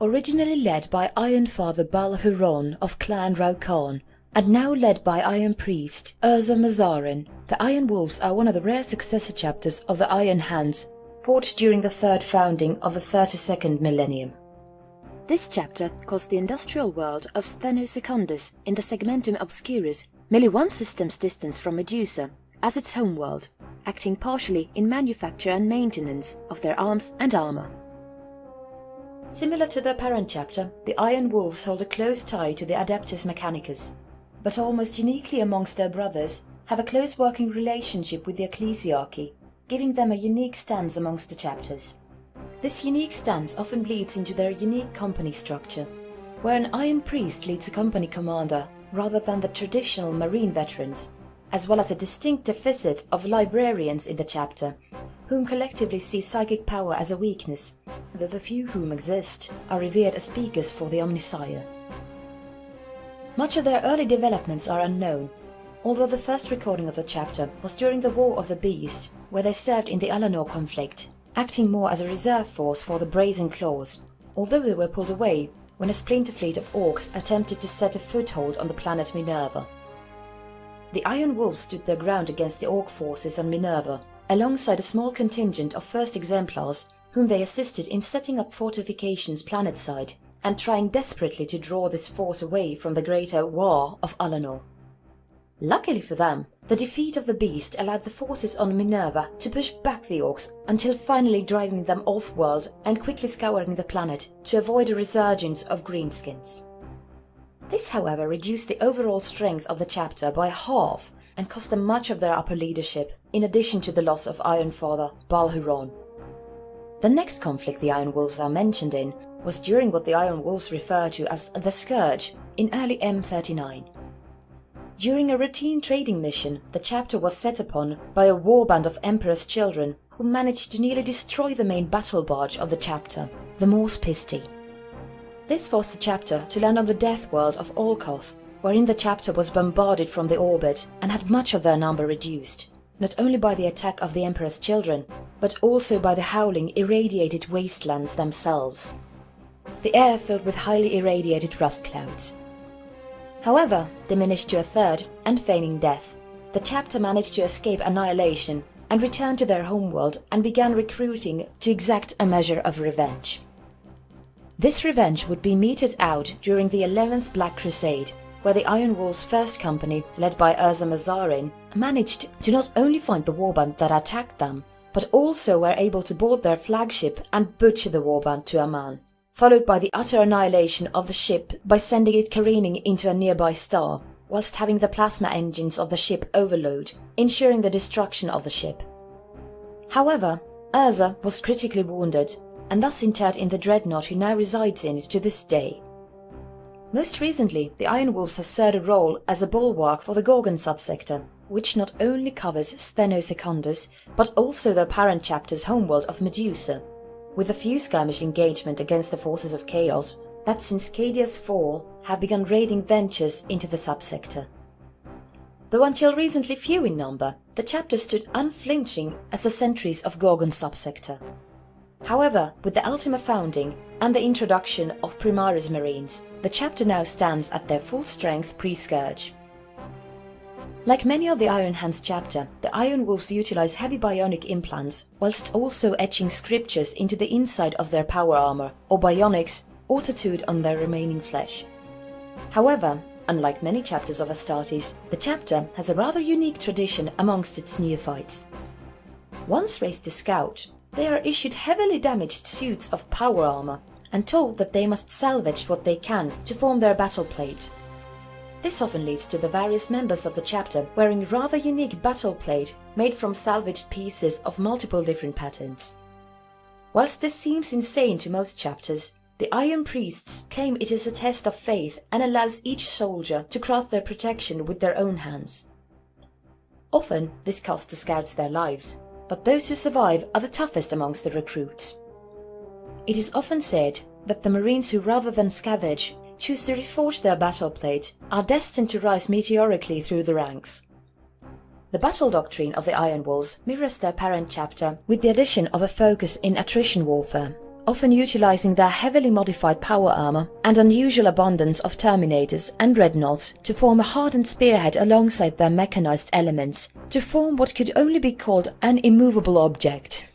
Originally led by Iron Father Bal-Huron of Clan Raukan, and now led by Iron Priest Urza Mazarin, the Iron Wolves are one of the rare successor chapters of the Iron Hands, forged during the third founding of the 32nd millennium. This chapter calls the industrial world of Steno-Secundus in the Segmentum Obscurus, merely one system's distance from Medusa, as its homeworld, acting partially in manufacture and maintenance of their arms and armor. Similar to their parent chapter, the Iron Wolves hold a close tie to the Adeptus Mechanicus, but almost uniquely amongst their brothers, have a close working relationship with the Ecclesiarchy, giving them a unique stance amongst the chapters. This unique stance often bleeds into their unique company structure, where an Iron Priest leads a company commander rather than the traditional Marine veterans, as well as a distinct deficit of librarians in the chapter, whom collectively see psychic power as a weakness, though the few whom exist are revered as speakers for the Omnissiah. Much of their early developments are unknown, although the first recording of the chapter was during the War of the Beast, where they served in the Eleanor conflict, acting more as a reserve force for the Brazen Claws, although they were pulled away when a splinter fleet of orcs attempted to set a foothold on the planet Minerva. The Iron Wolves stood their ground against the orc forces on Minerva, alongside a small contingent of first exemplars whom they assisted in setting up fortifications planetside and trying desperately to draw this force away from the greater War of Alanor. Luckily for them, the defeat of the beast allowed the forces on Minerva to push back the orcs until finally driving them off-world and quickly scouring the planet to avoid a resurgence of greenskins. This, however, reduced the overall strength of the chapter by half and cost them much of their upper leadership, in addition to the loss of Iron Father Bal-Huron. The next conflict the Iron Wolves are mentioned in was during what the Iron Wolves refer to as the Scourge in early M39. During a routine trading mission, the chapter was set upon by a warband of Emperor's children who managed to nearly destroy the main battle barge of the chapter, the Morse Pisti. This forced the chapter to land on the death world of Olkoth, wherein the chapter was bombarded from the orbit and had much of their number reduced, not only by the attack of the Emperor's children, but also by the howling, irradiated wastelands themselves. The air filled with highly irradiated rust clouds. However, diminished to a third and feigning death, the chapter managed to escape annihilation and return to their homeworld and began recruiting to exact a measure of revenge. This revenge would be meted out during the 11th Black Crusade, where the Iron Wolves' first company, led by Urza Mazarin, managed to not only find the warband that attacked them, but also were able to board their flagship and butcher the warband to a man, followed by the utter annihilation of the ship by sending it careening into a nearby star, whilst having the plasma engines of the ship overload, ensuring the destruction of the ship. However, Urza was critically wounded, and thus interred in the dreadnought he now resides in to this day. Most recently, the Iron Wolves have served a role as a bulwark for the Gorgon subsector, which not only covers Steno-Secundus, but also the parent chapter's homeworld of Medusa, with a few skirmish engagement against the forces of Chaos that since Cadia's fall have begun raiding ventures into the subsector. Though until recently few in number, the chapter stood unflinching as the sentries of Gorgon subsector. However, with the Ultima founding and the introduction of Primaris Marines, the chapter now stands at their full strength pre-Scourge. Like many of the Iron Hands chapter, the Iron Wolves utilize heavy bionic implants, whilst also etching scriptures into the inside of their power armor, or bionics, or tattooed on their remaining flesh. However, unlike many chapters of Astartes, the chapter has a rather unique tradition amongst its neophytes. Once raised to scout, they are issued heavily damaged suits of power armor, and told that they must salvage what they can to form their battle plate. This often leads to the various members of the chapter wearing rather unique battle plate made from salvaged pieces of multiple different patterns. Whilst this seems insane to most chapters, the Iron Priests claim it is a test of faith and allows each soldier to craft their protection with their own hands. Often this costs the scouts their lives, but those who survive are the toughest amongst the recruits. It is often said that the Marines who, rather than scavenge, choose to reforge their battle plate are destined to rise meteorically through the ranks. The battle doctrine of the Iron Wolves mirrors their parent chapter with the addition of a focus in attrition warfare, often utilizing their heavily modified power armor and unusual abundance of Terminators and Dreadnoughts to form a hardened spearhead alongside their mechanized elements, to form what could only be called an immovable object.